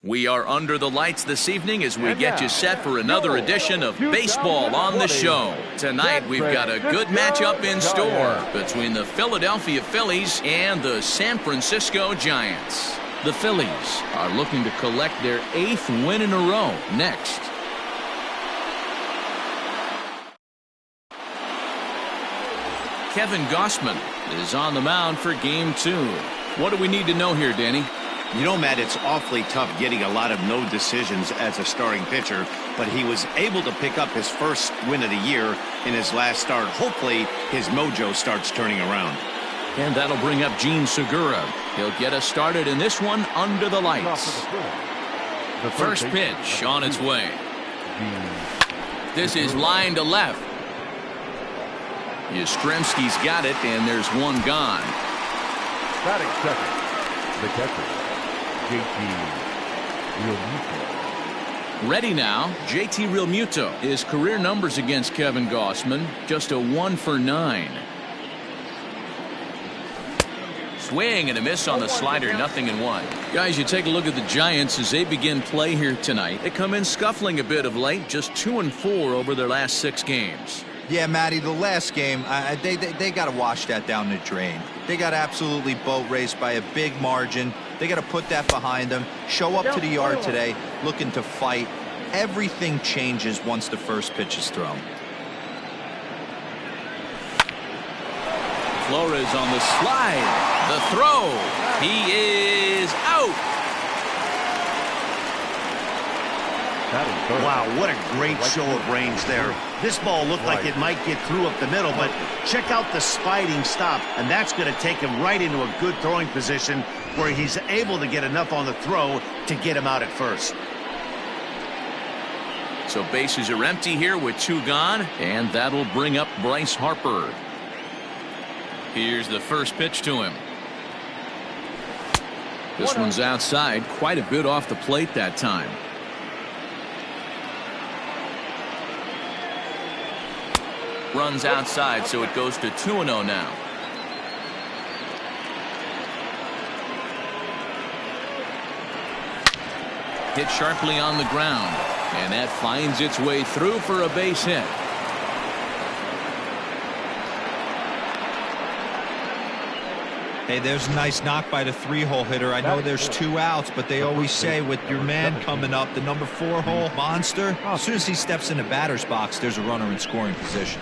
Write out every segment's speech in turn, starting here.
We are under the lights this evening as we get you set for another edition of Baseball on the Show. Tonight we've got a good matchup in store between the Philadelphia Phillies and the San Francisco Giants. The Phillies are looking to collect their 8th win in a row next. Kevin Gausman is on the mound for Game 2. What do we need to know here, Danny? You know, Matt, it's awfully tough getting a lot of no decisions as a starting pitcher, but he was able to pick up his first win of the year in his last start. Hopefully, his mojo starts turning around. And that'll bring up Gene Segura. He'll get us started in this one under the lights. The first pitch on its way. This is line to left. Yastrzemski's got it, and there's one gone. Batting second, the catcher, JT Realmuto. Ready now, JT Realmuto. His career numbers against Kevin Gausman, just a 1 for 9. Swing and a miss on the slider, 0-1. Guys, you take a look at the Giants as they begin play here tonight. They come in scuffling a bit of late, just 2-4 over their last 6 games. Yeah, Matty, the last game, they got to wash that down the drain. They got absolutely boat raced by a big margin. They got to put that behind them. Show up to the yard today looking to fight. Everything changes once the first pitch is thrown. Flores on the slide. The throw. He is out. Wow, what a great show of range there. This ball looked like it might get through up the middle, but check out the sliding stop, and that's going to take him right into a good throwing position where he's able to get enough on the throw to get him out at first. So bases are empty here with 2 gone, and that'll bring up Bryce Harper. Here's the first pitch to him. This one's outside, quite a bit off the plate that time. Runs outside, so it goes to 2-0 now. Hit sharply on the ground, and that finds its way through for a base hit. Hey, there's a nice knock by the 3-hole hitter. I know there's 2 outs, but they always say with your man coming up, the number 4-hole monster, as soon as he steps in the batter's box, there's a runner in scoring position.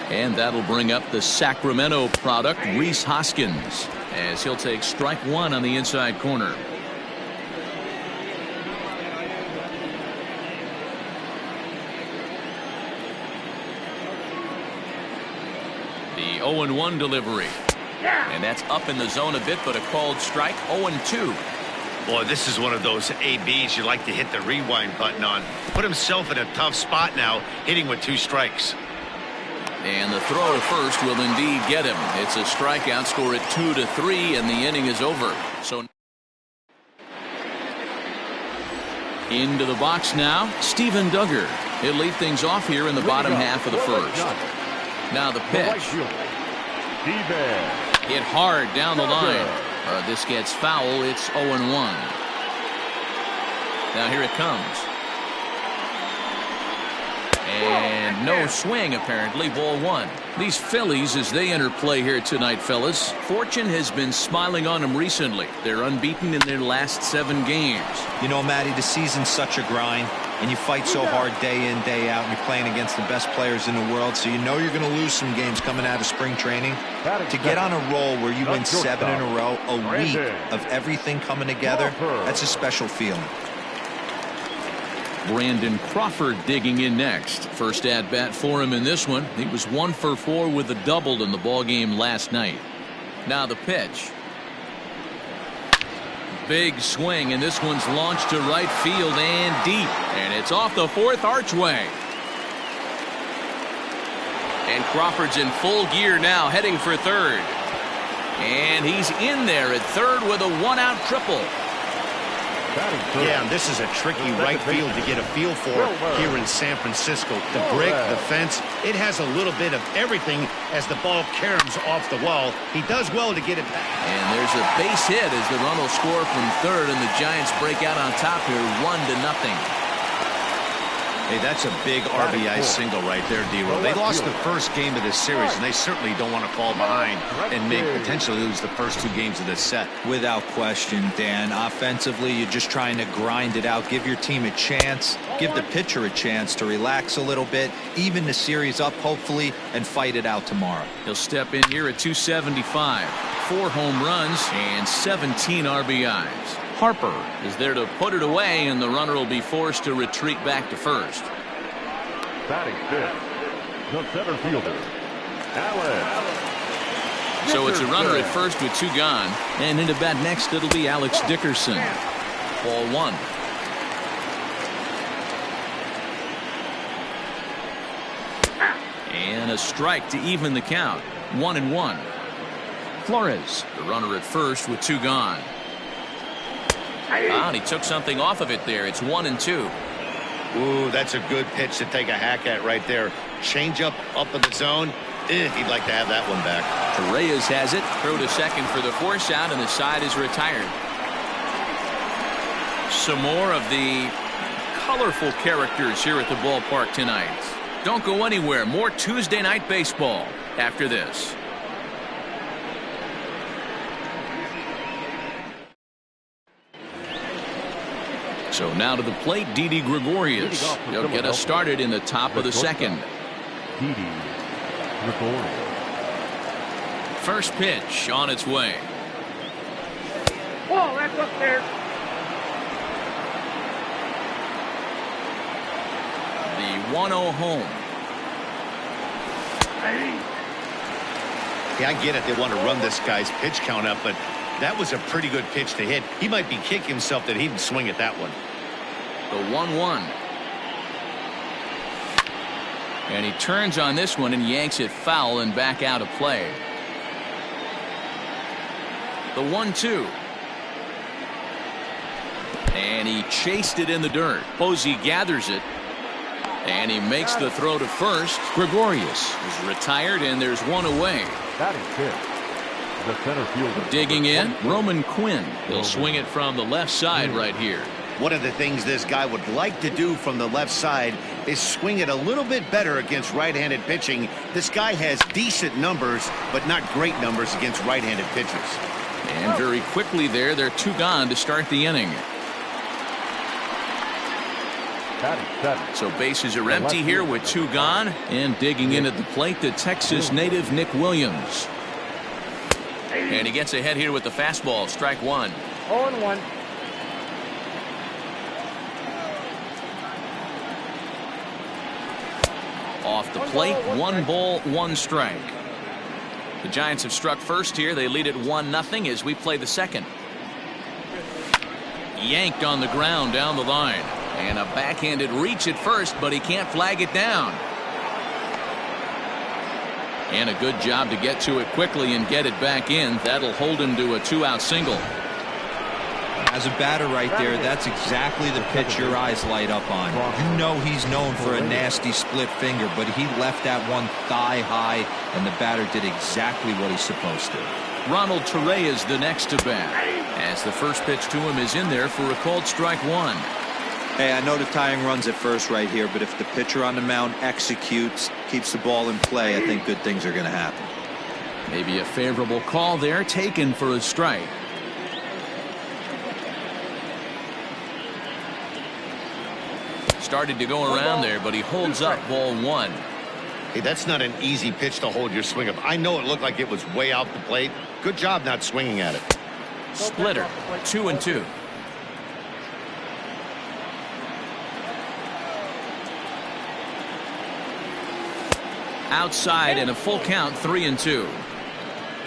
And that'll bring up the Sacramento product, Rhys Hoskins, as he'll take strike 1 on the inside corner. The 0-1 delivery. And that's up in the zone a bit, but a called strike. 0-2. Boy, this is one of those ABs you like to hit the rewind button on. Put himself in a tough spot now, hitting with 2 strikes. And the throw to first will indeed get him. It's a strikeout, score at 2-3, and the inning is over. So into the box now, Steven Duggar. He'll lead things off here in the bottom half of the first. Now the pitch. Hit hard down the line. This gets foul. It's 0-1. Now here it comes. And no swing, apparently. Ball 1. These Phillies, as they enter play here tonight, fellas, fortune has been smiling on them recently. They're unbeaten in their last 7 games. You know, Matty, the season's such a grind, and you fight so hard day in, day out, and you're playing against the best players in the world, so you know you're going to lose some games coming out of spring training. To get on a roll where you win 7 in a row, a week of everything coming together, that's a special feeling. Brandon Crawford digging in next. First at bat for him in this one. He was 1 for 4 with a double in the ball game last night. Now the pitch. Big swing, and this one's launched to right field and deep, and it's off the 4th archway. And Crawford's in full gear now, heading for 3rd. And he's in there at 3rd with a 1-out triple. Yeah, and this is a tricky right field to get a feel for here in San Francisco. The brick, the fence, it has a little bit of everything as the ball caroms off the wall. He does well to get it back. And there's a base hit as the run will score from third, and the Giants break out on top here 1-0. Hey, that's a big RBI single right there, D-Roll. They lost the first game of this series, and they certainly don't want to fall behind and potentially lose the first 2 games of this set. Without question, Dan. Offensively, you're just trying to grind it out, give your team a chance, give the pitcher a chance to relax a little bit, even the series up, hopefully, and fight it out tomorrow. He'll step in here at 275. 4 home runs and 17 RBIs. Harper is there to put it away, and the runner will be forced to retreat back to first. Batting fifth, the center fielder, Alex. So it's a runner at first with 2 gone, and into bat next it'll be Alex Dickerson. Ball 1. And a strike to even the count. 1-1. Flores, the runner at first with 2 gone. And he took something off of it there. It's 1-2. Ooh, that's a good pitch to take a hack at right there. Change up in the zone. He'd like to have that one back. Reyes has it. Throw to second for the force out, and the side is retired. Some more of the colorful characters here at the ballpark tonight. Don't go anywhere. More Tuesday night baseball after this. So now to the plate, Didi Gregorius. He'll get us started in the top of the second. Didi Gregorius. First pitch on its way. Whoa, that's up there. The 1-0 home. Yeah, I get it. They want to run this guy's pitch count up, but that was a pretty good pitch to hit. He might be kicking himself that he didn't swing at that one. The 1-1. And he turns on this one and yanks it foul and back out of play. The 1-2. And he chased it in the dirt. Posey gathers it. And he makes the throw to first. Gregorius is retired, and there's 1 away. Batting fifth, the center fielder. Digging in, Roman Quinn. He'll swing it from the left side right here. One of the things this guy would like to do from the left side is swing it a little bit better against right-handed pitching. This guy has decent numbers, but not great numbers against right-handed pitchers. And very quickly there, they're 2 gone to start the inning. So bases are empty here with 2 gone, and digging in at the plate, the Texas native Nick Williams. And he gets ahead here with the fastball. Strike 1. 0-1. Off the plate, 1 ball, 1 strike. The Giants have struck first here. They lead it 1-0 as we play the second. Yanked on the ground down the line. And a backhanded reach at first, but he can't flag it down. And a good job to get to it quickly and get it back in. That'll hold him to a 2-out single. As a batter right there, that's exactly the pitch your eyes light up on. You know he's known for a nasty split finger, but he left that one thigh high, and the batter did exactly what he's supposed to. Ronald Torre is the next to bat, as the first pitch to him is in there for a called strike 1. Hey, I know the tying runs at first right here, but if the pitcher on the mound executes, keeps the ball in play, I think good things are going to happen. Maybe a favorable call there, taken for a strike. Started to go around there, but he holds up ball 1. Hey, that's not an easy pitch to hold your swing up. I know it looked like it was way out the plate. Good job not swinging at it. Splitter, 2-2. Outside and a full count, 3-2.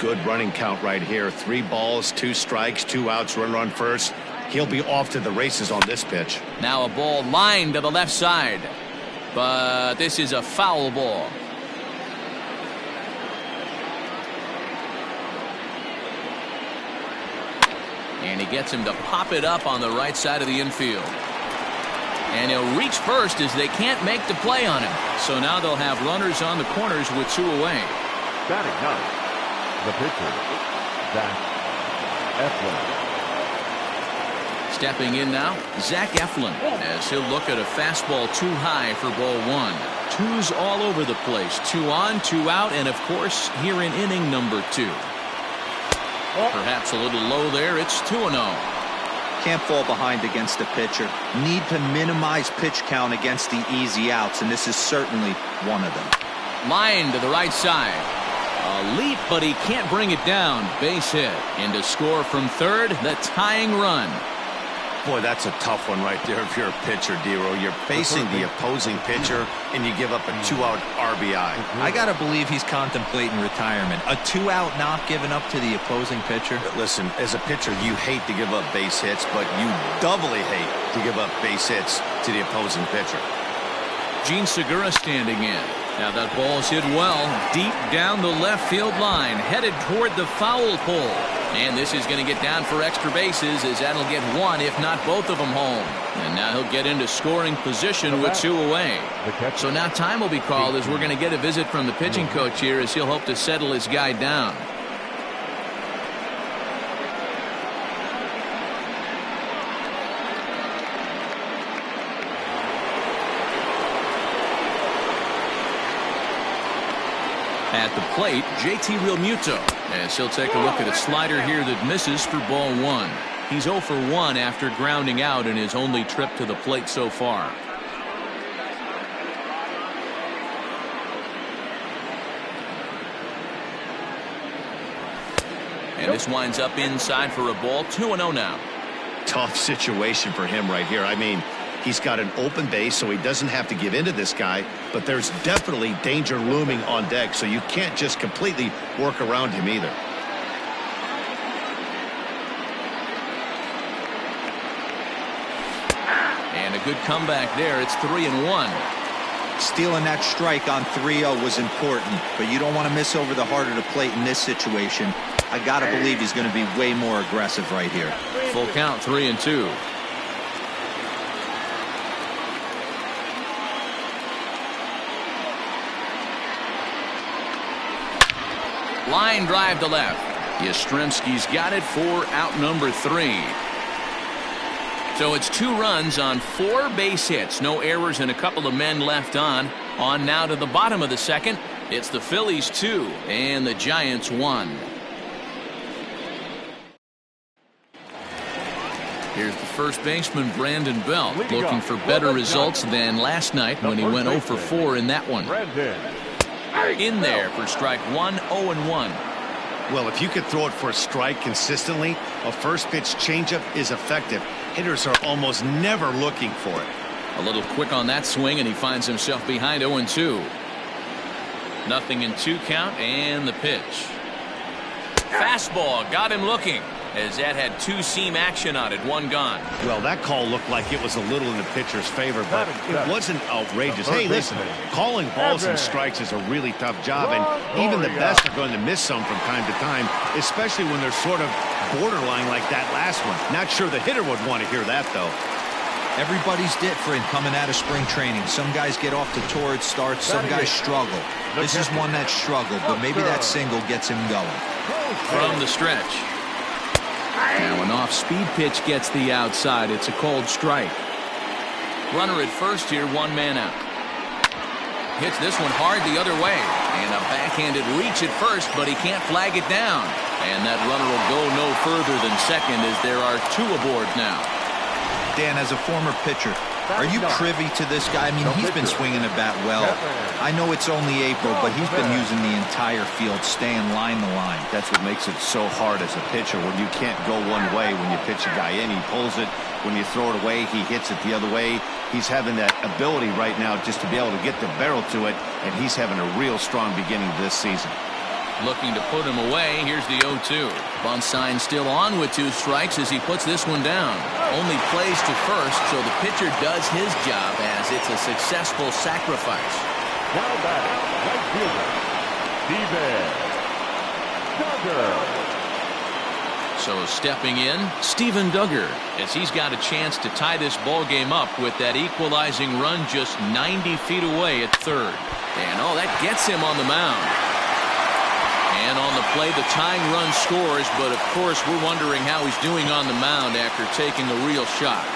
Good running count right here. 3 balls, 2 strikes, 2 outs, runner on first. He'll be off to the races on this pitch. Now a ball lined to the left side, but this is a foul ball. And he gets him to pop it up on the right side of the infield. And he'll reach first as they can't make the play on him. So now they'll have runners on the corners with 2 away. Batting ninth, the pitcher, Zach Eflin. Stepping in now, Zach Eflin, as he'll look at a fastball too high for ball 1. 2's all over the place. 2 on, 2 out, and of course, here in inning number 2. Perhaps a little low there. It's 2-0. Can't fall behind against a pitcher. Need to minimize pitch count against the easy outs, and this is certainly one of them. Line to the right side. A leap, but he can't bring it down. Base hit. And to score from third, the tying run. Boy, that's a tough one right there if you're a pitcher, Dero. You're facing the opposing pitcher, and you give up a 2-out RBI. I got to believe he's contemplating retirement. A 2-out not given up to the opposing pitcher. Listen, as a pitcher, you hate to give up base hits, but you doubly hate to give up base hits to the opposing pitcher. Gene Segura standing in. Now that ball's hit well, deep down the left field line, headed toward the foul pole. And this is going to get down for extra bases, as that'll get 1, if not both of them, home. And now he'll get into scoring position with 2 away. So now time will be called, as we're going to get a visit from the pitching coach here, as he'll hope to settle his guy down. At the plate, JT Realmuto, as he'll take a look at a slider here that misses for ball 1. He's 0 for 1 after grounding out in his only trip to the plate so far. And this winds up inside for a ball. 2-0 now. Tough situation for him right here. I mean, he's got an open base, so he doesn't have to give in to this guy, but there's definitely danger looming on deck, so you can't just completely work around him either. And a good comeback there. It's 3-1. Stealing that strike on 3-0 was important, but you don't want to miss over the heart of the plate in this situation. I got to believe he's going to be way more aggressive right here. Full count, 3-2. Line drive to left. Yastrzemski's got it for out number 3. So it's 2 runs on 4 base hits. No errors and a couple of men left on. On now to the bottom of the second. It's the Phillies 2 and the Giants 1. Here's the first baseman, Brandon Belt, looking for better results than last night when he went 0 for 4 in that one. In there for strike 1, 0-1. Well, if you could throw it for a strike consistently, a first pitch changeup is effective. Hitters are almost never looking for it. A little quick on that swing, and he finds himself behind 0-2. Nothing in 2 count, and the pitch. Fastball got him looking, as that had 2-seam action on it, 1 gone. Well, that call looked like it was a little in the pitcher's favor, but it wasn't outrageous. Hey, listen, calling balls and strikes is a really tough job, and even the best are going to miss some from time to time, especially when they're sort of borderline like that last one. Not sure the hitter would want to hear that, though. Everybody's different coming out of spring training. Some guys get off to torrid starts, some guys struggle. This is one that struggled, but maybe that single gets him going. From the stretch. Now an off-speed pitch gets the outside. It's a cold strike. Runner at first here, 1 man out. Hits this one hard the other way. And a backhanded reach at first, but he can't flag it down. And that runner will go no further than second, as there are 2 aboard now. Dan, as a former pitcher, are you privy to this guy? I mean, he's been swinging the bat well. I know it's only April, but he's been using the entire field, staying line to line. That's what makes it so hard as a pitcher, when you can't go one way when you pitch a guy in. He pulls it. When you throw it away, he hits it the other way. He's having that ability right now just to be able to get the barrel to it, and he's having a real strong beginning this season. Looking to put him away. Here's the 0-2. Bunt sign still on with 2 strikes as he puts this one down. Only plays to first, so the pitcher does his job, as it's a successful sacrifice. Now batting, right fielder, Steven Duggar. So stepping in, Steven Duggar, as he's got a chance to tie this ball game up with that equalizing run just 90 feet away at third. And that gets him on the mound. And on the play, the tying run scores, but of course we're wondering how he's doing on the mound after taking a real shot.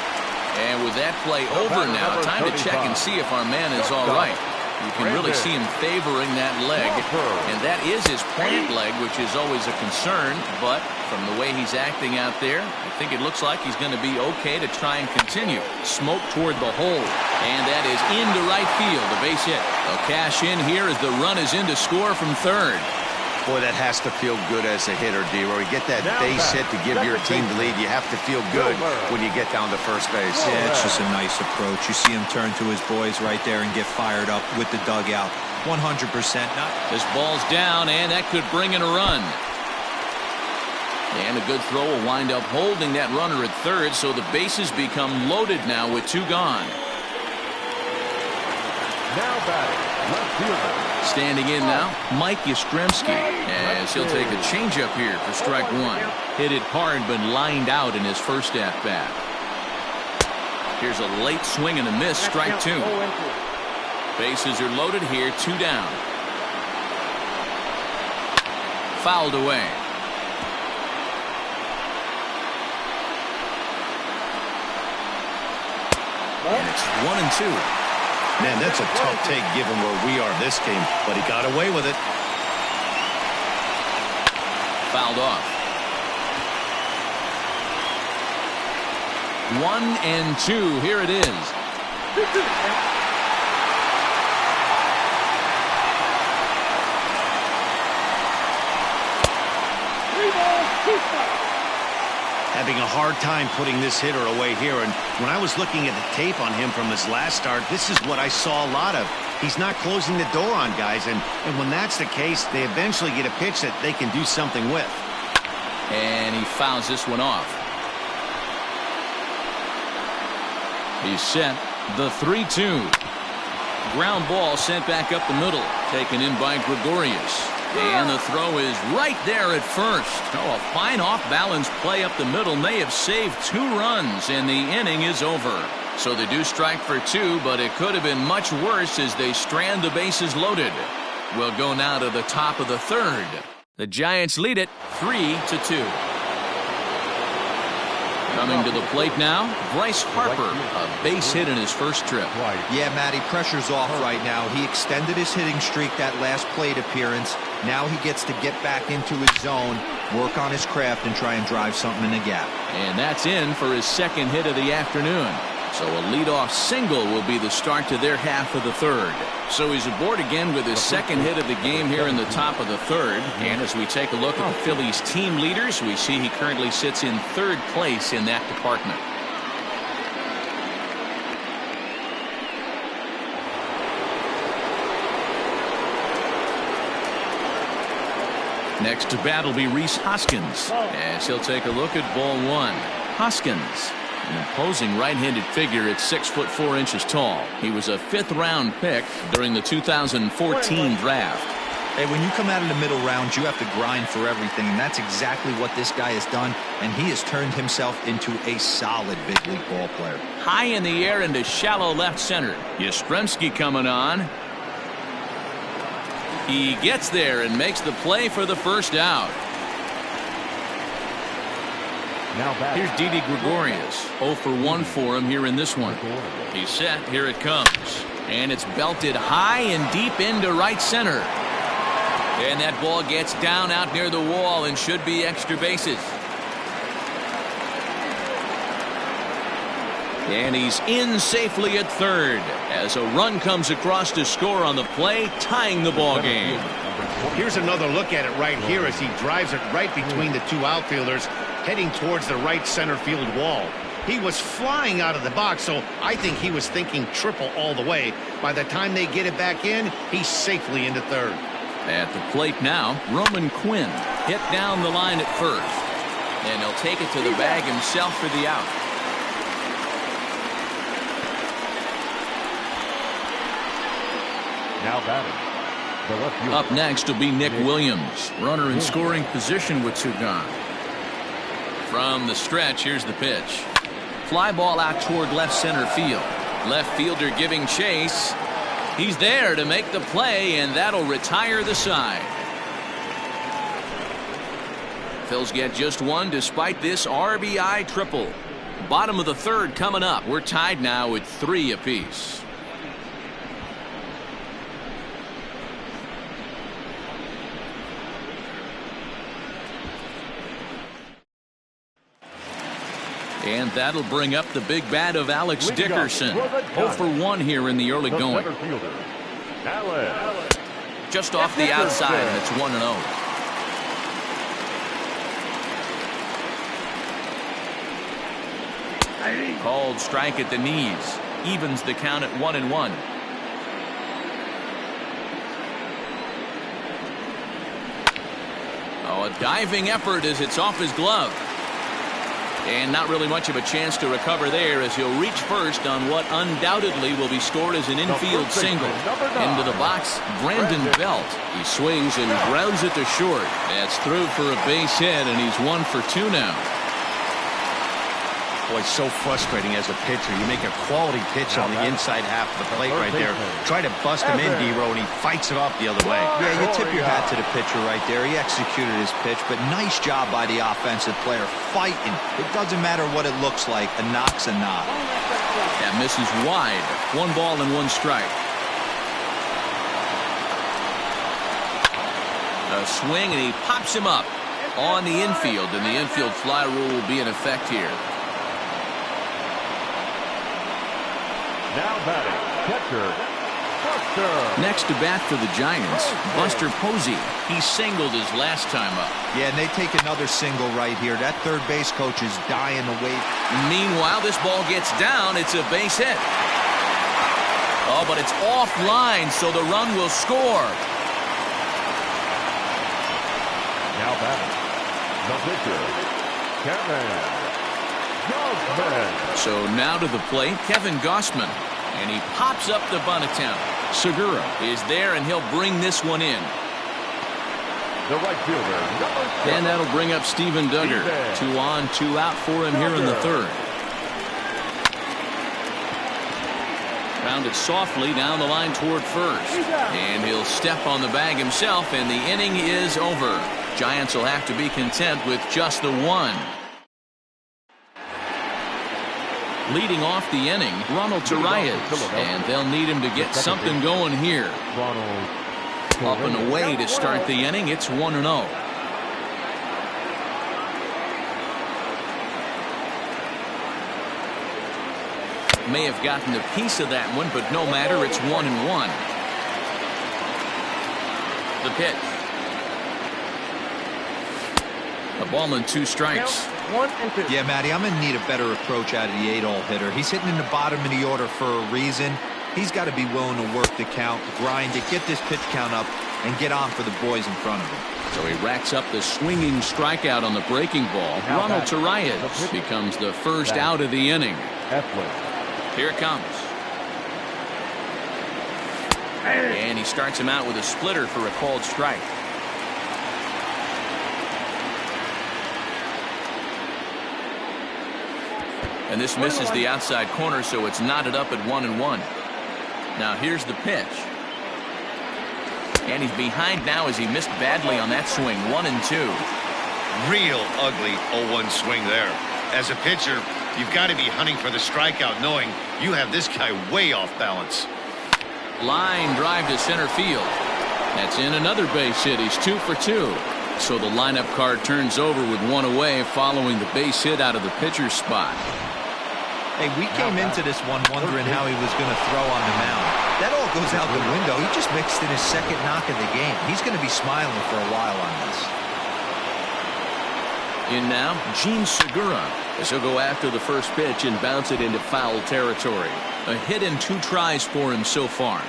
And with that play over now, time to check and see if our man is all right. You can really see him favoring that leg, and that is his plant leg, which is always a concern, but from the way he's acting out there, I think it looks like he's going to be okay to try and continue. Smoke toward the hole, and that is into right field, a base hit. A cash in here as the run is in to score from third. Boy, that has to feel good as a hitter, D-Roy. You get that base hit to give your team the lead. You have to feel good when you get down to first base. Yeah, it's just a nice approach. You see him turn to his boys right there and get fired up with the dugout. 100%. This ball's down, and that could bring in a run. And a good throw will wind up holding that runner at third, so the bases become loaded now with two gone. Now batting, left fielder. Standing in now, Mike Yastrzemski, as he'll take a changeup here for strike one. Hit it hard, but lined out in his first at-bat. Here's a late swing and a miss, strike two. Bases are loaded here, two down. Fouled away. And it's 1-2. Man, that's a tough take given where we are this game, but he got away with it. Fouled off. 1-2. Here it is. Having a hard time putting this hitter away here, and when I was looking at the tape on him from his last start, this is what I saw a lot of. He's not closing the door on guys, and when that's the case, they eventually get a pitch that they can do something with. And he fouls this one off. He's set. The 3-2. Ground ball sent back up the middle, taken in by Gregorius. And the throw is right there at first. A fine off-balance play up the middle may have saved two runs, and the inning is over. So they do strike for two, but it could have been much worse as they strand the bases loaded. We'll go now to the top of the third. The Giants lead it 3-2. Coming to the plate now, Bryce Harper, a base hit in his first trip. Yeah, Matty, pressure's off right now. He extended his hitting streak that last plate appearance. Now he gets to get back into his zone, work on his craft, and try and drive something in the gap. And that's in for his second hit of the afternoon. So a leadoff single will be the start to their half of the third. So he's aboard again with his second hit of the game here in the top of the third. And as we take a look at the Phillies team leaders, we see he currently sits in third place in that department. Next to bat will be Rhys Hoskins, as he'll take a look at ball one. Hoskins, an imposing right-handed figure at 6'4" tall. He was a fifth-round pick during the 2014 draft. Hey, when you come out of the middle rounds, you have to grind for everything, and that's exactly what this guy has done, and he has turned himself into a solid big league ball player. High in the air into shallow left center. Yastrzemski coming on. He gets there and makes the play for the first out. Here's Didi Gregorius. 0 for 1 for him here in this one. He's set. Here it comes. And it's belted high and deep into right center. And that ball gets down out near the wall and should be extra bases. And he's in safely at third as a run comes across to score on the play, tying the ball game. Here's another look at it right here as he drives it right between the two outfielders, heading towards the right center field wall. He was flying out of the box, so I think he was thinking triple all the way. By the time they get it back in, he's safely into third. At the plate now, Roman Quinn hit down the line at first. And he'll take it to the bag himself for the out. Now batting, the left fielder. Up next will be Nick Williams, runner in scoring position with two gone. From the stretch, here's the pitch. Fly ball out toward left center field. Left fielder giving chase. He's there to make the play, and that'll retire the side. Phils get just one despite this RBI triple. Bottom of the third coming up. We're tied now at 3 apiece. And that'll bring up the big bat of Alex Dickerson. 0 for 1 here in the early going. Just off the outside, and it's 1-0. Called strike at the knees. Evens the count at 1-1. Oh, a diving effort as it's off his glove. And not really much of a chance to recover there as he'll reach first on what undoubtedly will be scored as an infield single. Into the box, Brandon Belt. He swings and grounds it to short. That's through for a base hit, and he's 1 for 2 now. Boy, so frustrating as a pitcher. You make a quality pitch on the inside half of the plate right there. Try to bust him in, D-Row, and he fights it off the other way. Yeah, you tip your hat to the pitcher right there. He executed his pitch, but nice job by the offensive player fighting. It doesn't matter what it looks like. A knock's a knock. That misses wide. 1 ball and 1 strike. A swing, and he pops him up on the infield, and the infield fly rule will be in effect here. Now batting, catcher, Buster. Next to bat for the Giants, Buster Posey. He singled his last time up. Yeah, and they take another single right here. That third base coach is dying to wait. Meanwhile, this ball gets down. It's a base hit. Oh, but it's offline, so the run will score. Now batting, the pitcher, Kevin. So now to the plate, Kevin Gossman, and he pops up the bunt attempt. Segura is there, and he'll bring this one in. The right fielder, and that'll bring up Steven Duggar. 2 on, 2 out for him here in the third. Grounded softly down the line toward first, and he'll step on the bag himself, and the inning is over. Giants will have to be content with just the 1. Leading off the inning, Ronald Torreyes, and they'll need him to get something going here. Up and away to start the inning. It's 1-0. May have gotten a piece of that one, but no matter. It's 1-1. The pitch. A ball and 2 strikes. 1 and 2. Yeah, Matty, I'm going to need a better approach out of the 8-hole hitter. He's hitting in the bottom of the order for a reason. He's got to be willing to work the count, grind it, get this pitch count up, and get on for the boys in front of him. So he racks up the swinging strikeout on the breaking ball. Ronald Torreyes becomes the first out of the inning. Here it comes. And he starts him out with a splitter for a called strike. And this misses the outside corner, so it's knotted up at 1-1. Now here's the pitch. And he's behind now as he missed badly on that swing. 1-2. Real ugly 0-1 swing there. As a pitcher, you've got to be hunting for the strikeout, knowing you have this guy way off balance. Line drive to center field. That's in another base hit. He's 2 for 2. So the lineup card turns over with 1 away following the base hit out of the pitcher's spot. Hey, we came into this one wondering how he was going to throw on the mound. That all goes out the window. He just mixed in his second knock of the game. He's going to be smiling for a while on this. In now, Gene Segura, as he'll go after the first pitch and bounce it into foul territory. A hit in 2 tries for him so far.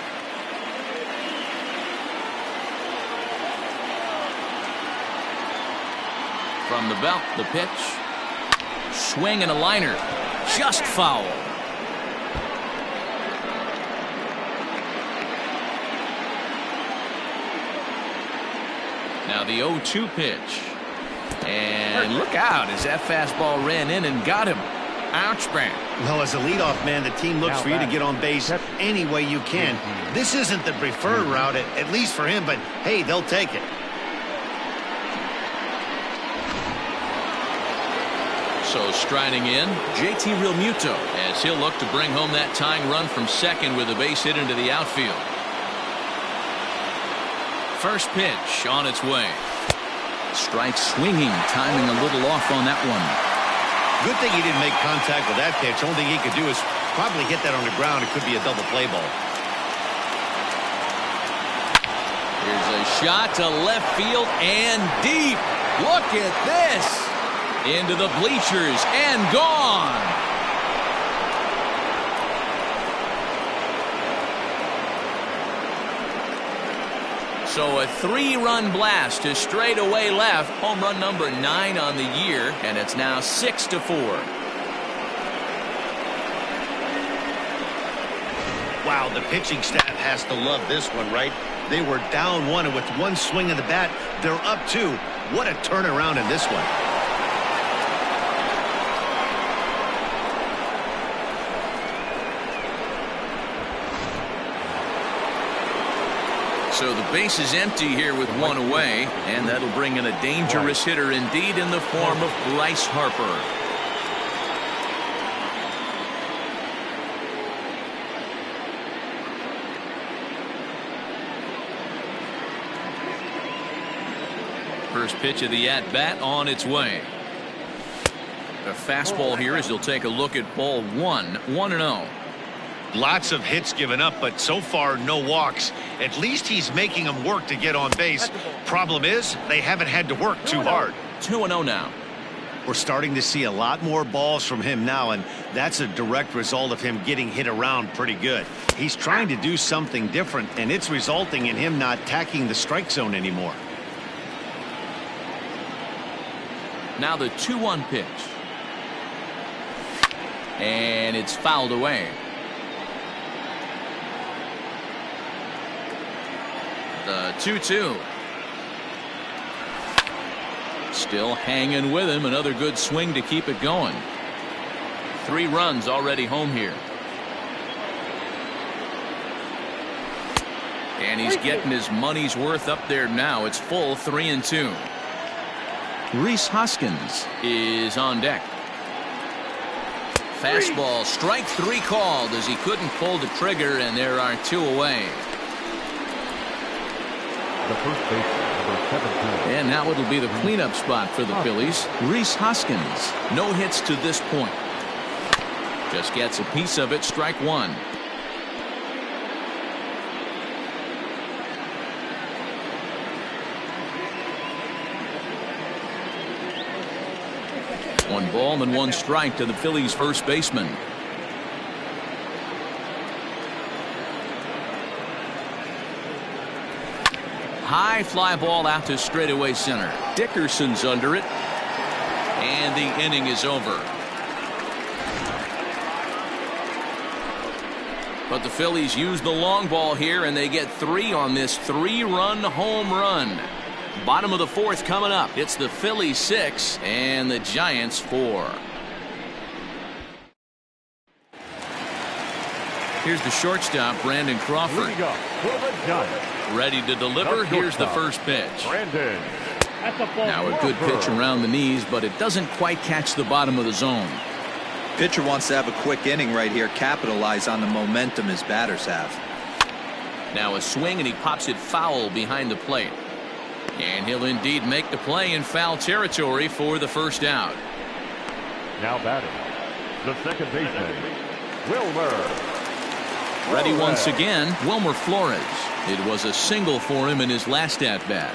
From the belt, the pitch. Swing and a liner. Just foul. Now the 0-2 pitch. And look out as that fastball ran in and got him. Ouch, man. Well, as a leadoff man, the team looks for you to get on base any way you can. This isn't the preferred route, at least for him, but hey, they'll take it. So striding in, JT Realmuto, as he'll look to bring home that tying run from second with a base hit into the outfield. First pitch on its way. Strike swinging, timing a little off on that one. Good thing he didn't make contact with that pitch. Only thing he could do is probably hit that on the ground. It could be a double play ball. Here's a shot to left field and deep. Look at this. Into the bleachers and gone. So a 3-run blast to straightaway left. Home run number 9 on the year, and it's now 6-4. Wow, the pitching staff has to love this one, right? They were down 1, and with one swing of the bat, they're up 2. What a turnaround in this one. So the base is empty here with 1 away, and that'll bring in a dangerous hitter indeed in the form of Bryce Harper. First pitch of the at-bat on its way. A fastball here as he'll take a look at ball 1, 1-0. Lots of hits given up, but so far no walks. At least he's making them work to get on base. Problem is, they haven't had to work too hard. 2-0 now. We're starting to see a lot more balls from him now, and that's a direct result of him getting hit around pretty good. He's trying to do something different, and it's resulting in him not attacking the strike zone anymore. Now the 2-1 pitch. And it's fouled away. The 2-2. Still hanging with him. Another good swing to keep it going. 3 runs already home here. And he's getting his money's worth up there now. It's full 3-2. Rhys Hoskins is on deck. Fastball, strike 3 called as he couldn't pull the trigger, and there are 2 away. The first baseman, number 17. And now it'll be the cleanup spot for the Phillies. Rhys Hoskins. No hits to this point. Just gets a piece of it. Strike 1. One ball and 1 strike to the Phillies first baseman. High fly ball out to straightaway center. Dickerson's under it. And the inning is over. But the Phillies use the long ball here, and they get 3 on this 3-run home run. Bottom of the 4th coming up. It's the Phillies 6 and the Giants 4. Here's the shortstop, Brandon Crawford. Ready to deliver. Here's the first pitch. Now a good pitch around the knees, but it doesn't quite catch the bottom of the zone. Pitcher wants to have a quick inning right here, capitalize on the momentum his batters have. Now a swing, and he pops it foul behind the plate. And he'll indeed make the play in foul territory for the first out. Now batting, the second baseman, Wilmer. Ready once again, Wilmer Flores. It was a single for him in his last at-bat.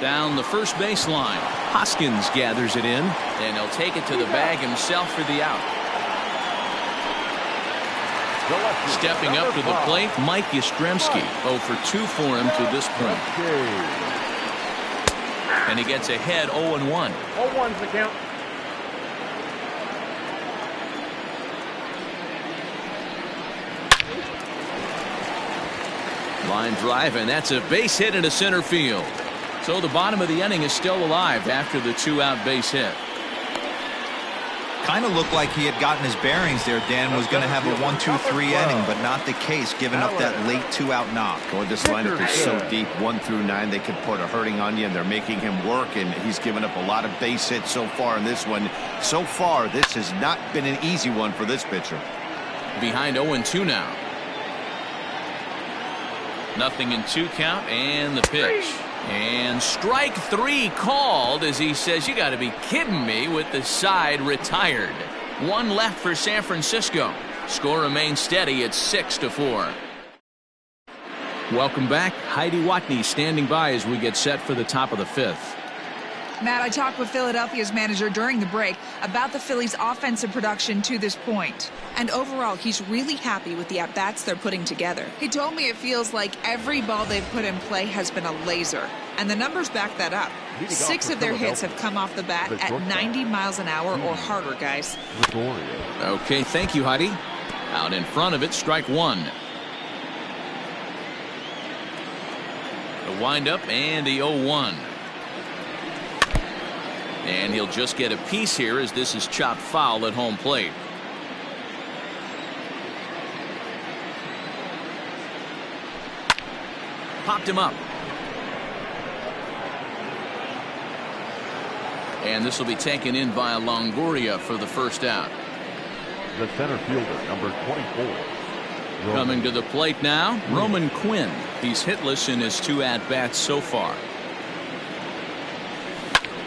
Down the first baseline. Hoskins gathers it in, and he'll take it to the bag himself for the out. Stepping up to the plate, Mike Yastrzemski. 0 for 2 for him to this point. And he gets ahead 0-1. 0-1's the count. Line drive, and that's a base hit into center field. So the bottom of the inning is still alive after the 2-out base hit. Kind of looked like he had gotten his bearings there. Dan was going to have a 1-2-3 inning, but not the case, giving up that late 2-out knock. Well, this lineup is so deep, 1 through 9, they could put a hurting on you, and they're making him work, and he's given up a lot of base hits so far in this one. So far, this has not been an easy one for this pitcher. Behind 0-2 now. Nothing in 2 count, and the pitch. And strike 3 called as he says, you got to be kidding me, with the side retired. 1 left for San Francisco. Score remains steady at 6-4. Welcome back. Heidi Watney standing by as we get set for the top of the 5th. Matt, I talked with Philadelphia's manager during the break about the Phillies' offensive production to this point. And overall, he's really happy with the at-bats they're putting together. He told me it feels like every ball they've put in play has been a laser. And the numbers back that up. 6 of their hits have come off the bat at 90 miles an hour or harder, guys. Okay, thank you, Heidi. Out in front of it, strike 1. The windup and the 0-1. And he'll just get a piece here as this is chopped foul at home plate. Popped him up. And this will be taken in by Longoria for the first out. The center fielder, number 24. Coming to the plate now, Roman Quinn. He's hitless in his 2 at-bats so far.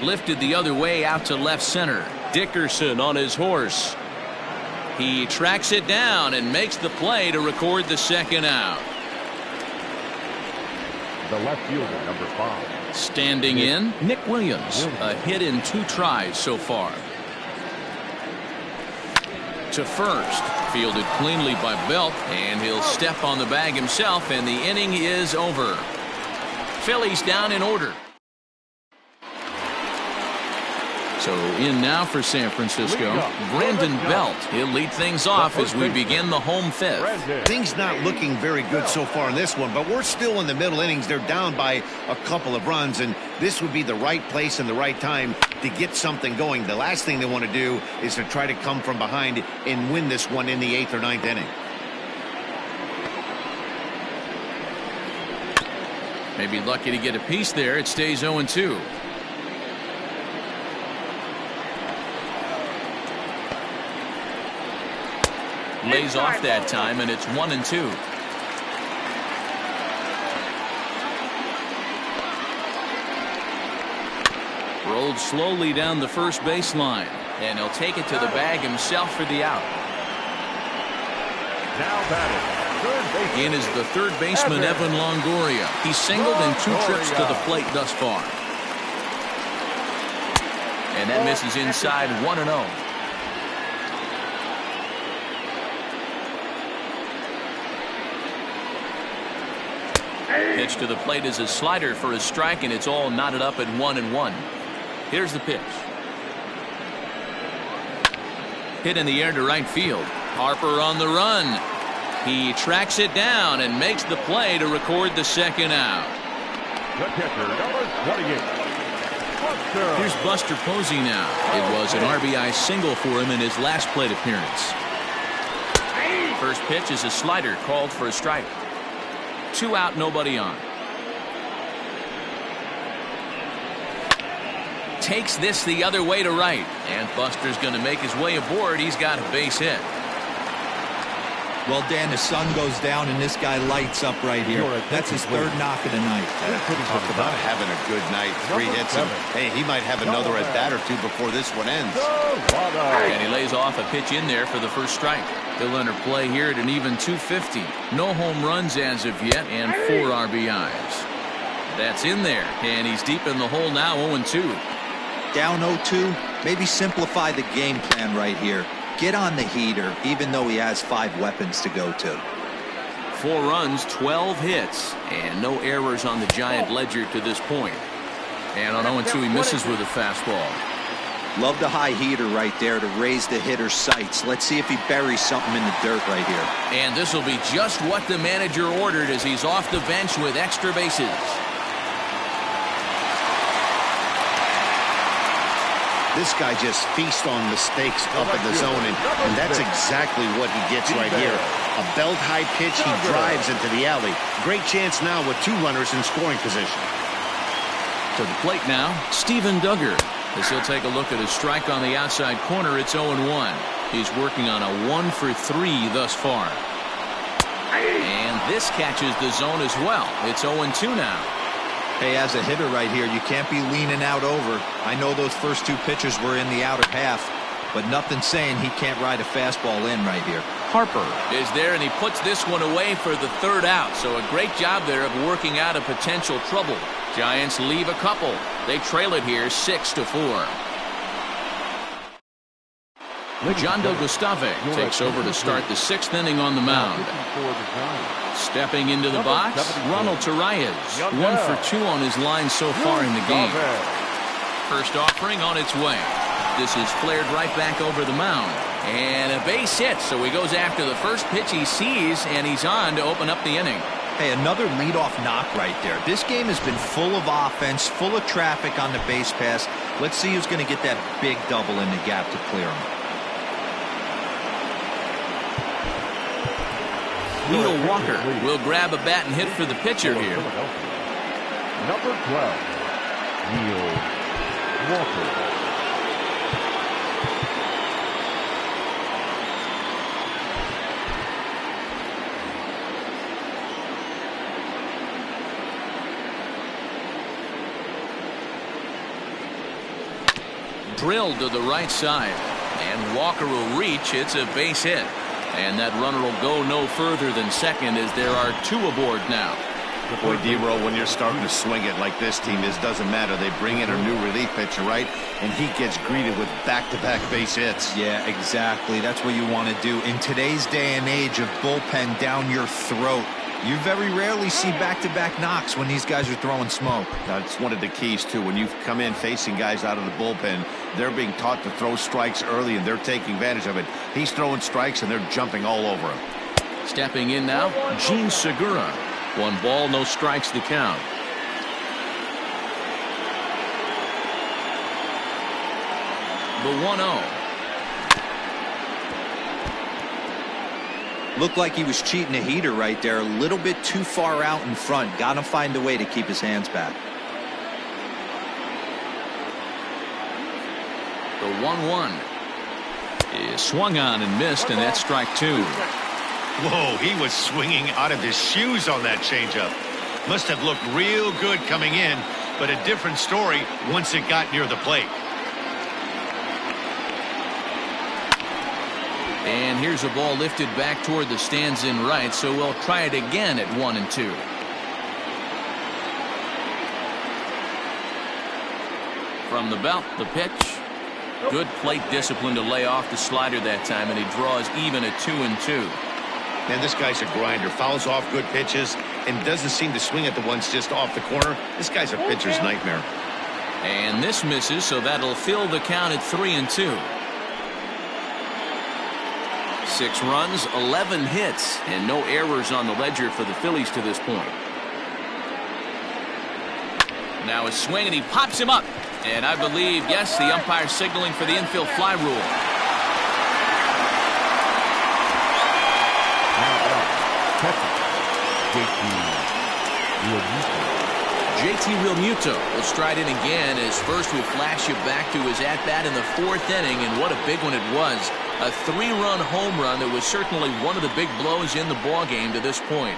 Lifted the other way out to left center. Dickerson on his horse. He tracks it down and makes the play to record the 2nd out. The left fielder, number 5. Standing in, Nick Williams. A hit in 2 tries so far. To first. Fielded cleanly by Belt, and he'll step on the bag himself, and the inning is over. Phillies down in order. So in now for San Francisco, Brandon Belt. He'll lead things off as we begin the home 5th. Things not looking very good so far in this one, but we're still in the middle innings. They're down by a couple of runs, and this would be the right place and the right time to get something going. The last thing they want to do is to try to come from behind and win this one in the 8th or 9th inning. Maybe lucky to get a piece there. It stays 0-2. Lays off that time, and it's 1-2. Rolled slowly down the first baseline, and he'll take it to the bag himself for the out. Now batting, In is the 3rd baseman, Evan Longoria. He's singled in 2 trips to the plate thus far. And that misses inside 1-0. Pitch to the plate is a slider for a strike, and it's all knotted up at 1-1. Here's the pitch. Hit in the air to right field. Harper on the run. He tracks it down and makes the play to record the 2nd out. the catcher, number 28. Here's Buster Posey now. It was an RBI single for him in his last plate appearance. First pitch is a slider called for a strike. 2 out, nobody on. Takes this the other way to right, and Buster's going to make his way aboard. He's got a base hit. Well, Dan, the sun goes down and this guy lights up right here. That's his 3rd knock of the night. Talk about having a good night. 3 hits, and hey, he might have another at bat or 2 before this one ends. And he lays off a pitch in there for the first strike. He'll enter play here at an even 250. No home runs as of yet, and 4 RBIs. That's in there, and he's deep in the hole now, 0-2. Down 0-2, maybe simplify the game plan right here. Get on the heater, even though he has 5 weapons to go to. 4 runs, 12 hits, and no errors on the Giant ledger to this point. And on 0-2, he misses with a fastball. Love the high heater right there to raise the hitter's sights. Let's see if he buries something in the dirt right here. And this will be just what the manager ordered as he's off the bench with extra bases. This guy just feasts on mistakes up in the zone, and that's exactly what he gets right here. A belt-high pitch, he drives into the alley. Great chance now with 2 runners in scoring position. To the plate now, Steven Duggar. As he'll take a look at his strike on the outside corner, it's 0-1. He's working on a 1 for 3 thus far. And this catches the zone as well. It's 0-2 now. Hey, as a hitter right here, you can't be leaning out over. I know those first 2 pitches were in the outer half, but nothing saying he can't ride a fastball in right here. Harper is there, and he puts this one away for the 3rd out. So a great job there of working out a potential trouble. Giants leave a couple. They trail it here 6-4. Jondo Gustave takes over to start the 6th inning on the mound. Stepping into the box, Ronald Torreyes. 1 for 2 on his line so far in the game. First offering on its way. This is flared right back over the mound. And a base hit, so he goes after the first pitch he sees, and he's on to open up the inning. Hey, another leadoff knock right there. This game has been full of offense, full of traffic on the base pass. Let's see who's going to get that big double in the gap to clear him. Neil Walker will grab a bat and hit for the pitcher here. Number 12, Neil Walker. Drilled to the right side, and Walker will reach. It's a base hit, and that runner will go no further than second as there are 2 aboard now. Boy, D-Roll, when you're starting to swing it like this team is, doesn't matter. They bring in a new relief pitcher, right? And he gets greeted with back-to-back base hits. Yeah, exactly. That's what you want to do. In today's day and age of bullpen down your throat, you very rarely see back-to-back knocks when these guys are throwing smoke. That's one of the keys, too. When you come in facing guys out of the bullpen, they're being taught to throw strikes early, and they're taking advantage of it. He's throwing strikes, and they're jumping all over him. Stepping in now, Gene Segura. 1 ball, no strikes to count. The 1-0. Looked like he was cheating a heater right there. A little bit too far out in front. Got to find a way to keep his hands back. The 1-1 is swung on and missed, and that's strike 2. Whoa, he was swinging out of his shoes on that changeup. Must have looked real good coming in, but a different story once it got near the plate. And here's a ball lifted back toward the stands in right, so we'll try it again at 1-2. From the belt, the pitch. Good plate discipline to lay off the slider that time, and he draws even at 2-2. Man, this guy's a grinder. Fouls off good pitches and doesn't seem to swing at the ones just off the corner. This guy's a pitcher's nightmare. And this misses, so that'll fill the count at 3-2. 6 runs, 11 hits, and no errors on the ledger for the Phillies to this point. Now a swing, and he pops him up. And I believe, yes, the umpire signaling for the infield fly rule. JT Realmuto will stride in again as first we flash you back to his at-bat in the 4th inning, and what a big one it was. A 3-run home run that was certainly one of the big blows in the ballgame to this point.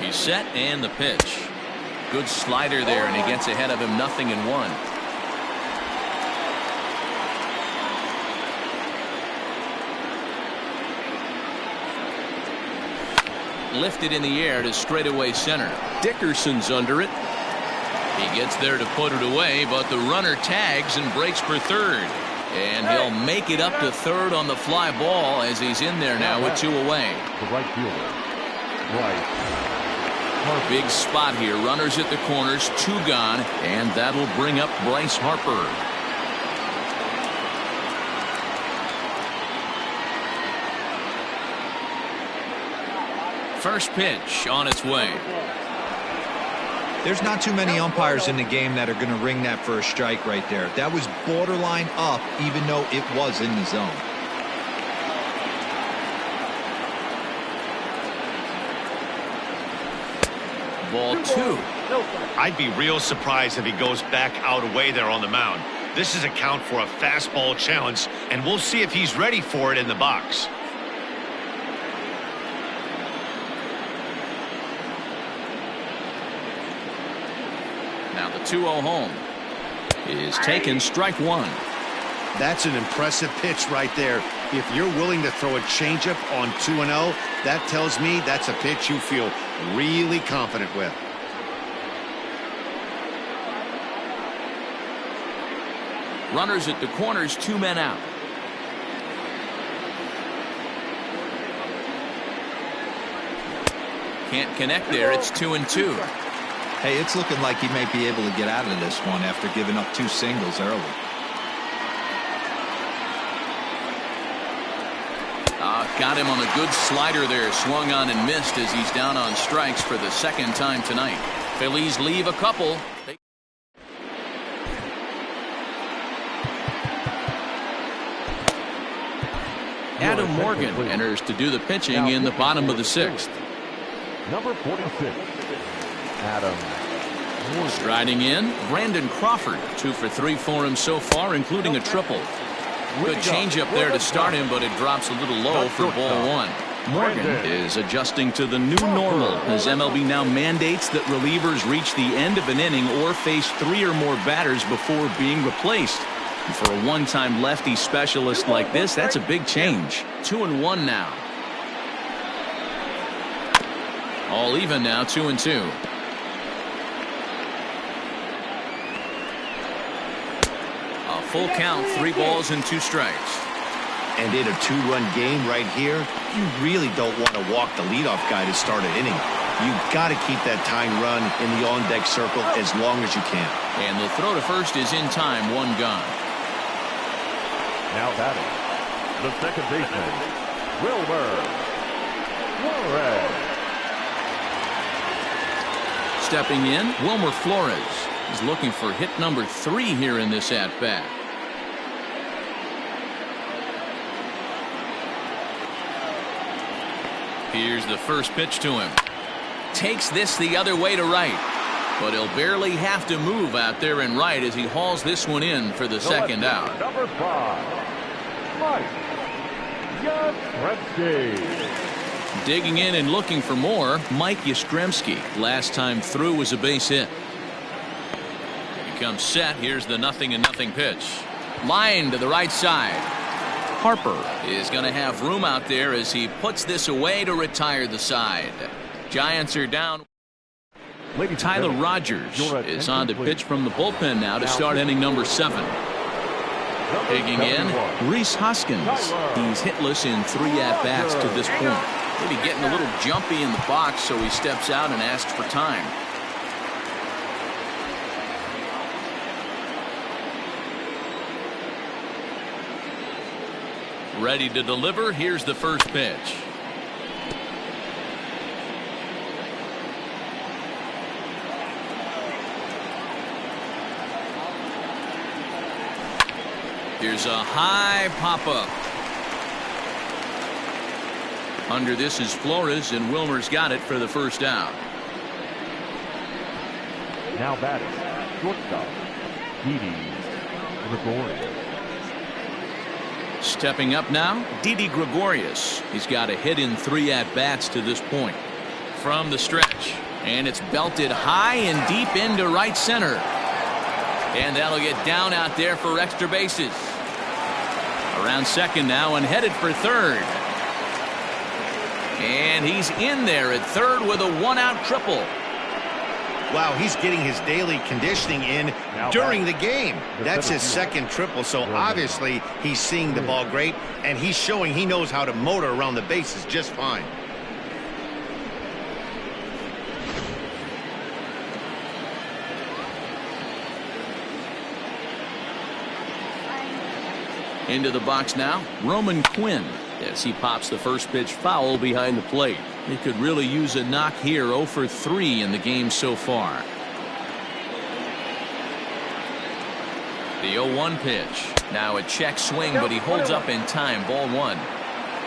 He's set, and the pitch. Good slider there, and he gets ahead of him 0-1. Lifted in the air to straightaway center. Dickerson's under it. He gets there to put it away, but the runner tags and breaks for third. And he'll make it up to third on the fly ball as he's in there now with 2 away. The right fielder, right. Big spot here. Runners at the corners, 2 gone, and that'll bring up Bryce Harper. First pitch on its way. There's not too many umpires in the game that are going to ring that for a strike right there. That was borderline up, even though it was in the zone. Ball 2. I'd be real surprised if he goes back out away there on the mound. This is a count for a fastball challenge, and we'll see if he's ready for it in the box. Now the 2-0 home is taken, strike 1. That's an impressive pitch right there. If you're willing to throw a changeup on 2-0, that tells me that's a pitch you feel really confident with. Runners at the corners, 2 men out. Can't connect there. It's 2-2. Hey, it's looking like he may be able to get out of this one after giving up 2 singles early. Got him on a good slider there. Swung on and missed as he's down on strikes for the second time tonight. Phillies leave a couple. Adam Morgan enters to do the pitching in the bottom of the 6th. Number 46, Adam Morgan. Striding in, Brandon Crawford. 2 for 3 for him so far, including a triple. Good changeup there to start him, but it drops a little low for ball 1. Morgan is adjusting to the new normal as MLB now mandates that relievers reach the end of an inning or face 3 or more batters before being replaced. And for a one-time lefty specialist like this, that's a big change. 2-1 now. All even now, 2-2. A full count, 3 balls and 2 strikes. And in a 2-run game right here, you really don't want to walk the leadoff guy to start an inning. You've got to keep that tying run in the on-deck circle as long as you can. And the throw to first is in time, 1 gone. Now batting, the second baseman, Wilmer Flores. Stepping in, Wilmer Flores is looking for hit number 3 here in this at-bat. Here's the first pitch to him. Takes this the other way to right. But he'll barely have to move out there in right as he hauls this one in for the second out. Number 5, Mike Yastrzemski. Digging in and looking for more, Mike Yastrzemski. Last time through was a base hit. He comes set. Here's the 0-0 pitch. Line to the right side. Harper is going to have room out there as he puts this away to retire the side. Giants are down. Tyler Rogers is on to pitch from the bullpen now to start inning number 7. Digging in, Rhys Hoskins. He's hitless in 3 at-bats to this point. Maybe getting a little jumpy in the box, so he steps out and asks for time. Ready to deliver. Here's the first pitch. Here's a high pop-up. Under this is Flores, and Wilmer's got it for the first out. Now batting, shortstop, Didi Gregorius. Stepping up now, Didi Gregorius. He's got a hit in 3 at-bats to this point. From the stretch, and it's belted high and deep into right center. And that'll get down out there for extra bases. Around second now and headed for third. And he's in there at third with a 1-out triple. Wow, he's getting his daily conditioning in during the game. That's his second triple, so obviously he's seeing the ball great, and he's showing he knows how to motor around the bases just fine. Into the box now, Roman Quinn, as he pops the first pitch foul behind the plate. He could really use a knock here. 0 for 3 in the game so far. The 0-1 pitch. Now a check swing, but he holds up in time. Ball 1.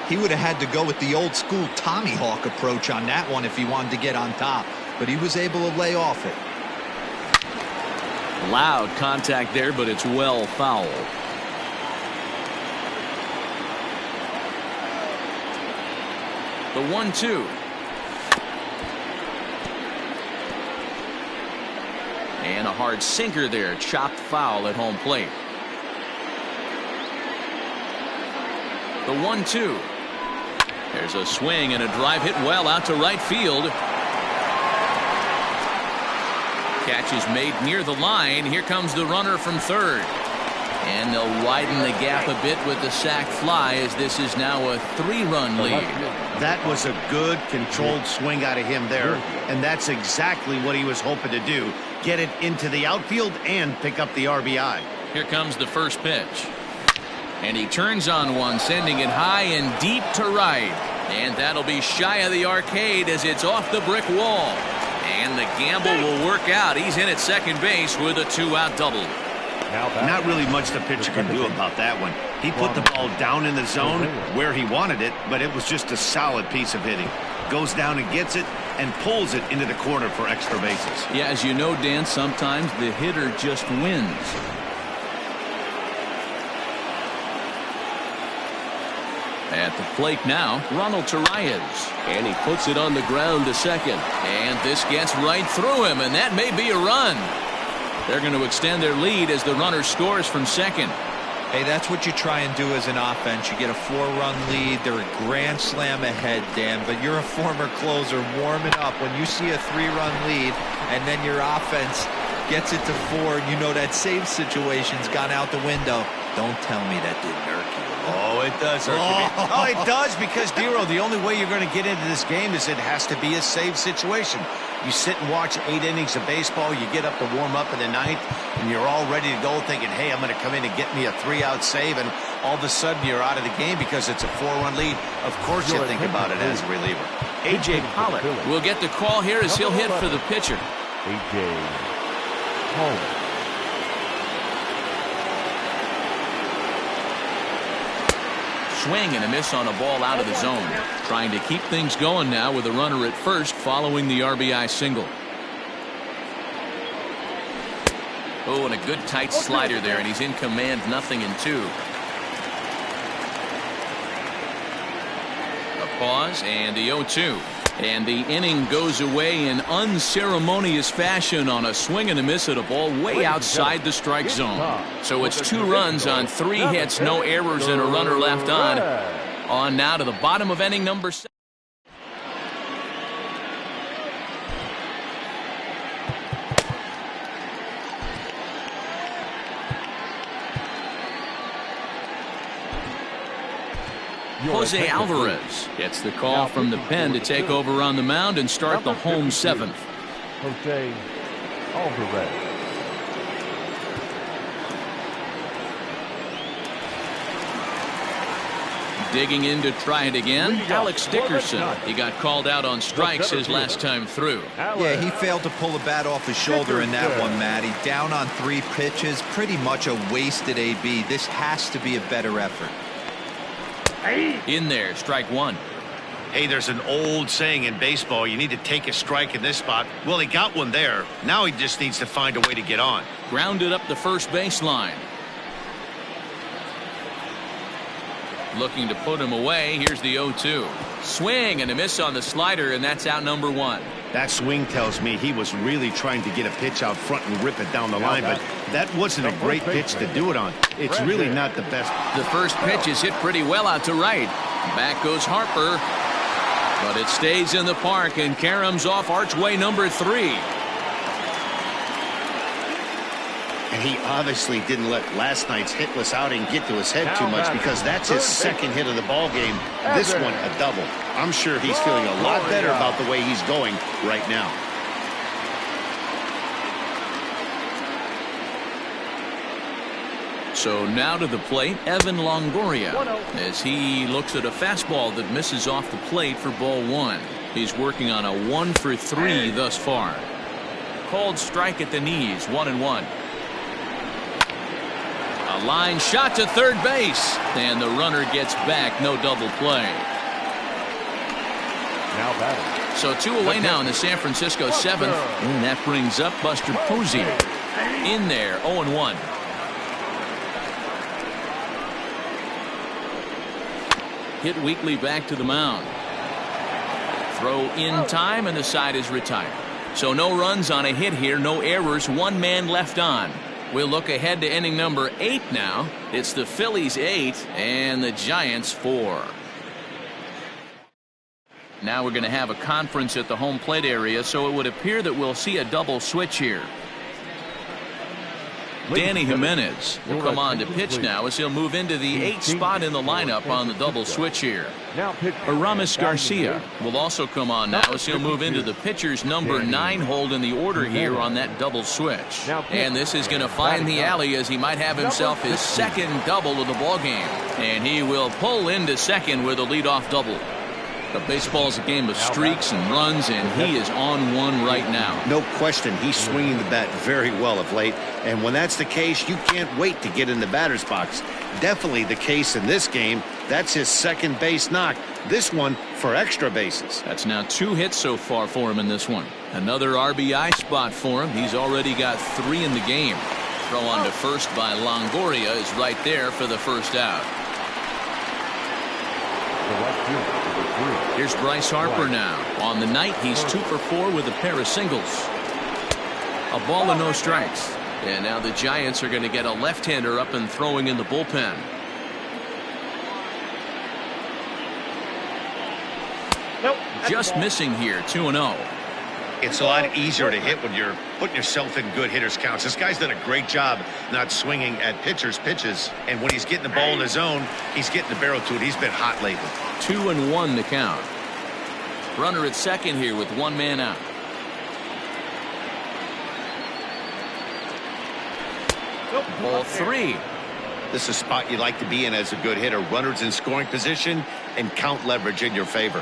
He would have had to go with the old school Tommy Hawk approach on that one if he wanted to get on top, but he was able to lay off it. Loud contact there, but it's well fouled. The 1-2. And a hard sinker there, chopped foul at home plate. The 1-2. There's a swing and a drive hit well out to right field. Catch is made near the line. Here comes the runner from third. And they'll widen the gap a bit with the sac fly, as this is now a 3-run lead. That was a good controlled swing out of him there, and that's exactly what he was hoping to do. Get it into the outfield and pick up the RBI. Here comes the first pitch. And he turns on one, sending it high and deep to right. And that'll be shy of the arcade as it's off the brick wall. And the gamble will work out. He's in at second base with a 2-out double. Not really much the pitcher can do about that one. He put the ball down in the zone where he wanted it, but it was just a solid piece of hitting. Goes down and gets it and pulls it into the corner for extra bases. Yeah, as you know, Dan, sometimes the hitter just wins. At the plate now, Ronald Torreyes. And he puts it on the ground to second. And this gets right through him, and that may be a run. They're going to extend their lead as the runner scores from second. Hey, that's what you try and do as an offense. You get a 4-run lead. They're a grand slam ahead, Dan, but you're a former closer warming up. When you see a 3-run lead and then your offense gets it to 4, and you know that save situation's gone out the window, don't tell me that didn't irk you. Oh, it does. Oh, it does, because, Dero, the only way you're going to get into this game is it has to be a save situation. You sit and watch 8 innings of baseball, you get up to warm up in the 9th, and you're all ready to go thinking, hey, I'm going to come in and get me a 3-out save, and all of a sudden you're out of the game because it's a 4-run lead. Of course you think about it as a reliever. A.J. Pollock will get the call here as he'll hit for the pitcher. A.J. Pollock. Swing and a miss on a ball out of the zone. Trying to keep things going now with a runner at first following the RBI single. Oh, and a good tight slider there, and he's in command, 0-2. A pause and the 0-2. And the inning goes away in unceremonious fashion on a swing and a miss at a ball way outside the strike zone. So it's 2 runs on 3 hits, no errors, and a runner left on. On now to the bottom of inning number 7. Jose Alvarez gets the call from the pen to take over on the mound and start the home 7th. Jose Alvarez. Digging in to try it again, Alex Dickerson. He got called out on strikes his last time through. Yeah, he failed to pull the bat off his shoulder in that one, Matty. Down on 3 pitches, pretty much a wasted AB. This has to be a better effort. In there, strike 1. Hey, there's an old saying in baseball, you need to take a strike in this spot. Well, he got one there. Now he just needs to find a way to get on. Grounded up the first baseline. Looking to put him away. Here's the 0-2. Swing and a miss on the slider, and that's out number 1. That swing tells me he was really trying to get a pitch out front and rip it down the line, but that wasn't a great pitch to do it on. It's really not the best. The first pitch is hit pretty well out to right. Back goes Harper, but it stays in the park, and Karem's off archway number 3. And he obviously didn't let last night's hitless outing get to his head too much, because that's his second hit of the ball game. This one a double. I'm sure he's feeling a lot better about the way he's going right now. So now to the plate, Evan Longoria, as he looks at a fastball that misses off the plate for ball 1. He's working on a 1-for-3 thus far. Called strike at the knees, 1-1. A line shot to third base, and the runner gets back. No double play. Now batting. So 2 away now in the San Francisco 7th, and that brings up Buster Posey. In there, 0-1. Hit weakly back to the mound. Throw in time, and the side is retired. So no runs on a hit here, no errors, 1 man left on. We'll look ahead to inning number 8 now. It's the Phillies 8 and the Giants 4. Now we're going to have a conference at the home plate area, so it would appear that we'll see a double switch here. Danny Jimenez will come on to pitch now as he'll move into the 8th spot in the lineup on the double switch here. Aramis Garcia will also come on now as he'll move into the pitcher's number 9 hold in the order here on that double switch. And this is going to find the alley as he might have himself his 2nd double of the ballgame. And he will pull into second with a leadoff double. But baseball is a game of streaks and runs, and he is on one right now. No question, he's swinging the bat very well of late. And when that's the case, you can't wait to get in the batter's box. Definitely the case in this game. That's his 2nd base knock. This one for extra bases. That's now 2 hits so far for him in this one. Another RBI spot for him. He's already got 3 in the game. Throw on to first by Longoria is right there for the first out. Here's Bryce Harper now. On the night, he's 2 for 4 with a pair of singles. A ball and no strikes. And now the Giants are going to get a left-hander up and throwing in the bullpen. Just missing here, 2-0. It's a lot easier to hit when you're putting yourself in good hitters' counts. This guy's done a great job not swinging at pitchers' pitches. And when he's getting the ball in his zone, he's getting the barrel to it. He's been hot lately. 2-1 the count. Runner at second here with 1 man out. Ball 3. This is a spot you like to be in as a good hitter. Runners in scoring position and count leverage in your favor.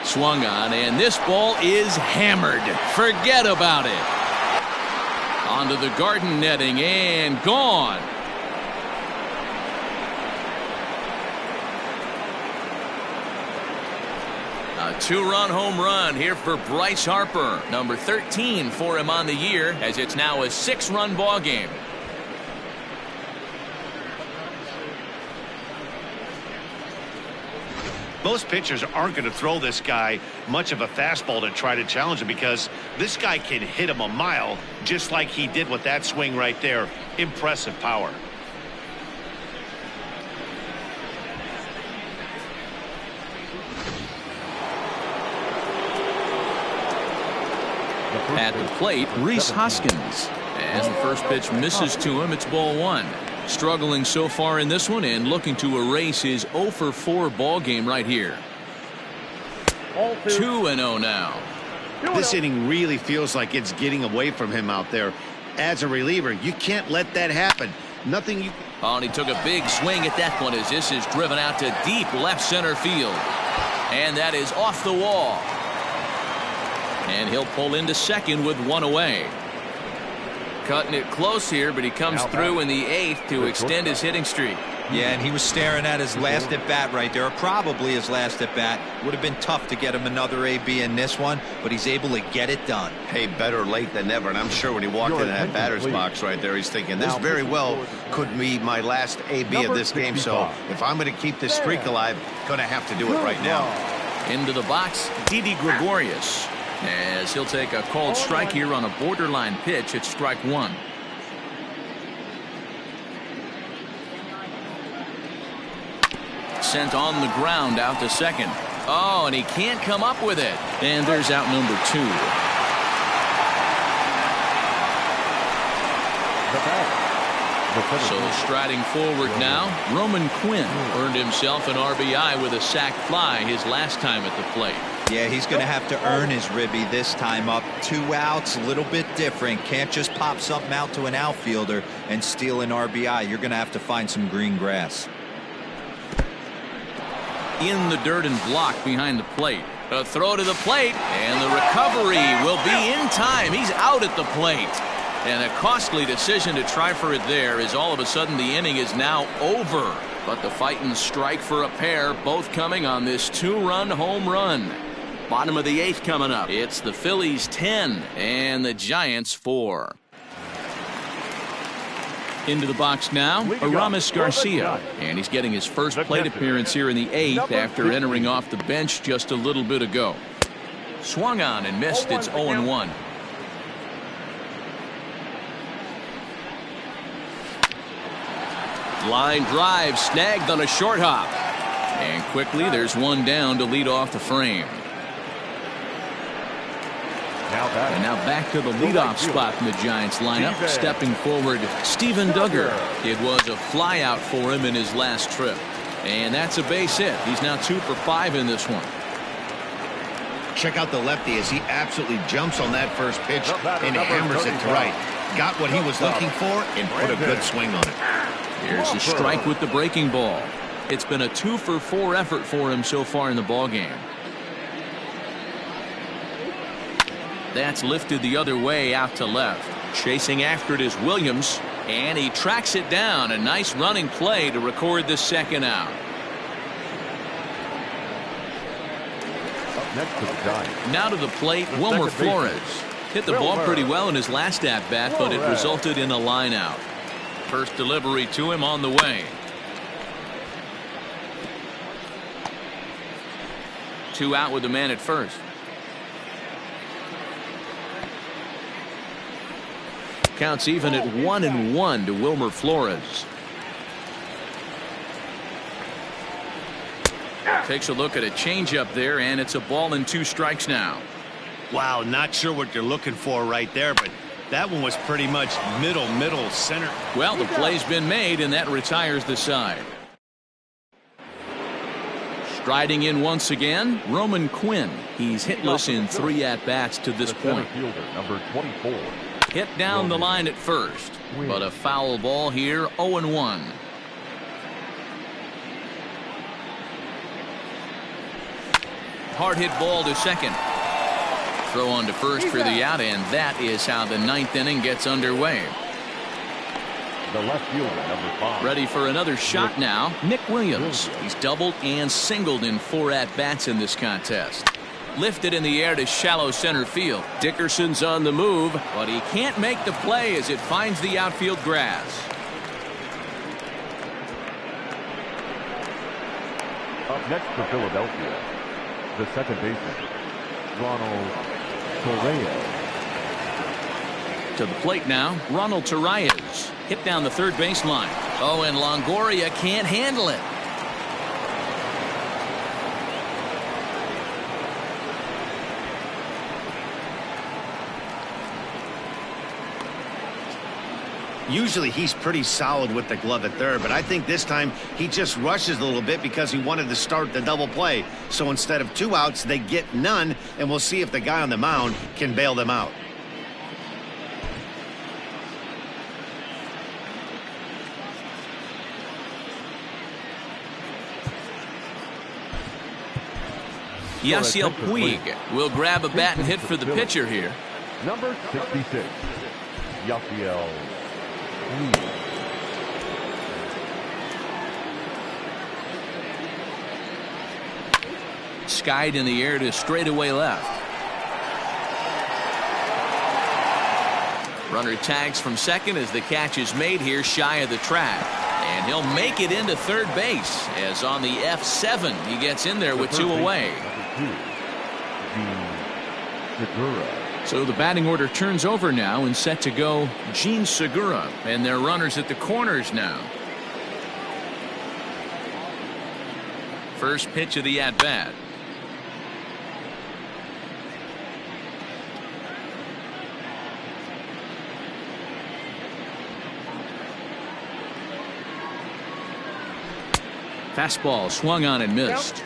Swung on, and this ball is hammered. Forget about it. Onto the garden netting and gone. A 2-run home run here for Bryce Harper. Number 13 for him on the year, as it's now a 6-run ball game. Most pitchers aren't going to throw this guy much of a fastball to try to challenge him, because this guy can hit him a mile just like he did with that swing right there. Impressive power. At the plate, Rhys Hoskins. And the first pitch misses to him. It's ball 1. Struggling so far in this one and looking to erase his 0 for 4 ball game right here. 2-0 now. This inning really feels like it's getting away from him out there. As a reliever, you can't let that happen. Nothing you... Oh, and he took a big swing at that one as this is driven out to deep left center field. And that is off the wall. And he'll pull into second with 1 away. Cutting it close here, but he comes through in the 8th to extend his hitting streak. Yeah, and he was staring at his last at bat right there, or probably his last at bat. Would have been tough to get him another AB in this one, but he's able to get it done. Hey, better late than never. And I'm sure when he walked into that batter's box right there, he's thinking, this very well could be my last AB of this game. So if I'm going to keep this streak alive, going to have to do it right now. Into the box, Didi Gregorius, as he'll take a called strike here on a borderline pitch at strike 1. Sent on the ground out to second. Oh, and he can't come up with it. And there's out number 2. So striding forward now, Roman Quinn earned himself an RBI with a sac fly his last time at the plate. Yeah, he's going to have to earn his ribby this time up. 2 outs, a little bit different. Can't just pop something out to an outfielder and steal an RBI. You're going to have to find some green grass. in the dirt and blocked behind the plate. A throw to the plate, and the recovery will be in time. He's out at the plate. And a costly decision to try for it there, as all of a sudden the inning is now over. But the Fightins strike for a pair, both coming on this 2-run home run. Bottom of the 8th coming up. It's the Phillies 10 and the Giants 4. Into the box now, Aramis Garcia. And he's getting his first plate appearance here in the 8th after entering off the bench just a little bit ago. Swung on and missed. It's 0-1. Line drive snagged on a short hop. And quickly there's one down to lead off the frame. And now back to the leadoff spot in the Giants lineup. Stepping forward, Steven Duggar. It was a flyout for him in his last trip. And that's a base hit. He's now 2 for 5 in this one. Check out the lefty as he absolutely jumps on that first pitch and hammers it to right. Got what he was looking for and put a good swing on it. Here's a strike with the breaking ball. It's been a 2 for 4 effort for him so far in the ballgame. That's lifted the other way out to left. Chasing after it is Williams, and he tracks it down. A nice running play to record the second out. Up next to the Giants. Now to the plate, Wilmer Flores. Hit the ball pretty well in his last at-bat, but it resulted in a line out. First delivery to him on the way. 2 out with the man at first. Counts even at 1-1 to Wilmer Flores. Takes a look at a changeup there, and it's a ball and 2 strikes now. Wow, not sure what you're looking for right there, but that one was pretty much middle center. Well, the play's been made, and that retires the side. Striding in once again, Roman Quinn. He's hitless in 3 at-bats to this point. Number 24. Hit down the line at first, but a foul ball here, 0-1. Hard hit ball to second. Throw on to first for the out, and that is how the 9th inning gets underway. The left fielder, number 5. Ready for another shot now, Nick Williams. He's doubled and singled in 4 at-bats in this contest. Lifted in the air to shallow center field. Dickerson's on the move, but he can't make the play as it finds the outfield grass. Up next for Philadelphia, the second baseman, Ronald Torreyes. To the plate now, Ronald Torreyes. Hit down the third baseline. Oh, and Longoria can't handle it. Usually he's pretty solid with the glove at third, but I think this time he just rushes a little bit because he wanted to start the double play. So instead of 2 outs, they get none, and we'll see if the guy on the mound can bail them out. Yasiel Puig will grab a bat and hit for the pitcher here. Number 66, Yasiel Puig. Skied in the air to straightaway left. Runner tags from second as the catch is made here shy of the track. And he'll make it into third base as on the F7 he gets in there with 2 away. So the batting order turns over now and set to go Gene Segura, and their runners at the corners now. First pitch of the at-bat. Fastball swung on and missed.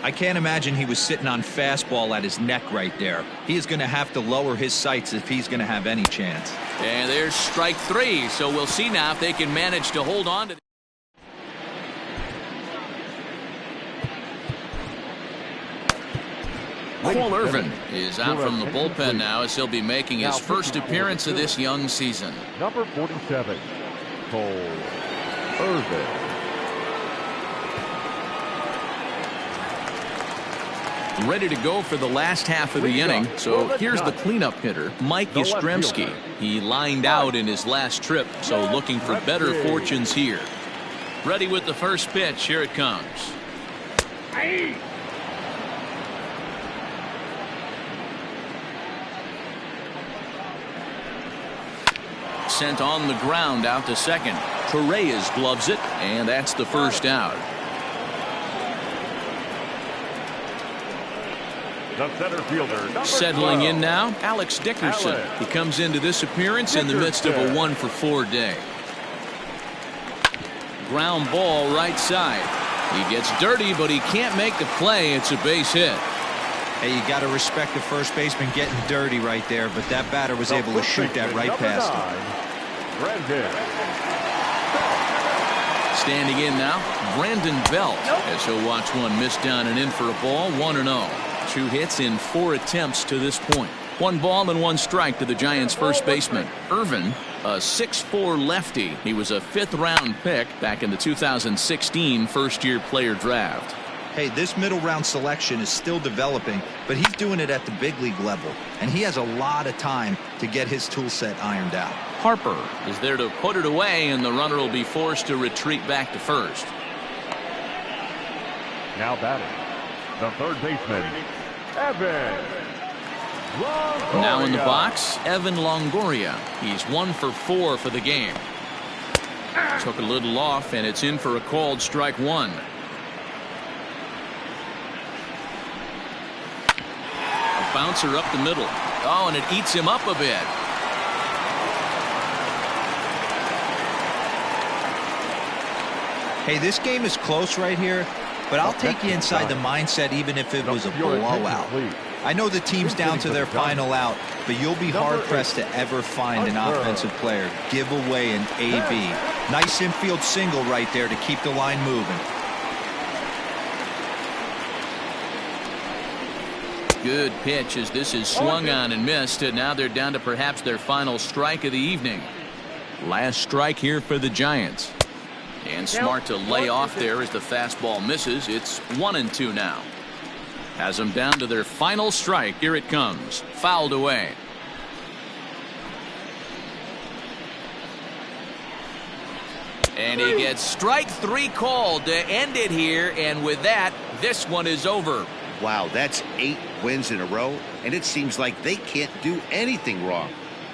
I can't imagine he was sitting on fastball at his neck right there. He is going to have to lower his sights if he's going to have any chance. And there's strike 3, so we'll see now if they can manage to hold on to. Cole Irvin is out from the bullpen now as he'll be making his first appearance of this young season. Number 47, Cole Irvin. Ready to go for the last half of the inning. So here's the cleanup hitter, Mike Yastrzemski. He lined out in his last trip, so looking for better fortunes here. Ready with the first pitch. Here it comes. Sent on the ground out to second. Torreyes gloves it, and that's the first out. The center fielder, number Settling 12. in now, Alex Dickerson. He comes into this appearance in the midst of a 1-for-4 day. Ground ball right side. He gets dirty, but he can't make the play. It's a base hit. Hey, you got to respect the first baseman getting dirty right there, but that batter was able to shoot that right past him. Standing in now, Brandon Belt, as he'll watch one miss down and in for a ball, 1-0. 2 hits in 4 attempts to this point. 1 ball and 1 strike to the Giants' first baseman. Irvin, a 6'4" lefty. He was a 5th-round pick back in the 2016 first-year player draft. Hey, this middle round selection is still developing, but he's doing it at the big league level, and he has a lot of time to get his tool set ironed out. Harper is there to put it away, and the runner will be forced to retreat back to first. Now batting, the third baseman, Evan Longoria. Now in the box, Evan Longoria. He's 1-for-4 for the game. Took a little off, and it's in for a called strike 1. A bouncer up the middle. Oh, and it eats him up a bit. Hey, this game is close right here, but I'll take you inside the mindset even if it was a blowout. I know the team's down to their final out, but you'll be hard-pressed to ever find an offensive player give away an AB. Nice infield single right there to keep the line moving. Good pitch as this is swung on and missed, and now they're down to perhaps their final strike of the evening. Last strike here for the Giants. And smart to lay off there as the fastball misses. It's 1-2 now. Has them down to their final strike. Here it comes. Fouled away. And he gets strike 3 called to end it here. And with that, this one is over. Wow, that's 8 wins in a row, and it seems like they can't do anything wrong.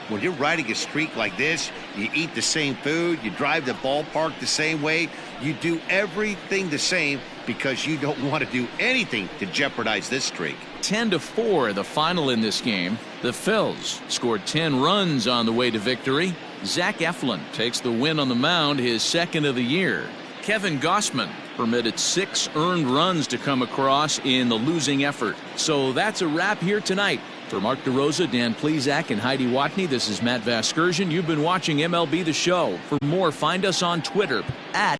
When you're riding a streak like this, you eat the same food, you drive the ballpark the same way, you do everything the same because you don't want to do anything to jeopardize this streak. 10-4 the final in this game. The Phils scored 10 runs on the way to victory. Zach Eflin takes the win on the mound, his 2nd of the year. Kevin Gossman permitted 6 earned runs to come across in the losing effort. So that's a wrap here tonight. For Mark DeRosa, Dan Plesac, and Heidi Watney, this is Matt Vasgersian. You've been watching MLB The Show. For more, find us on Twitter @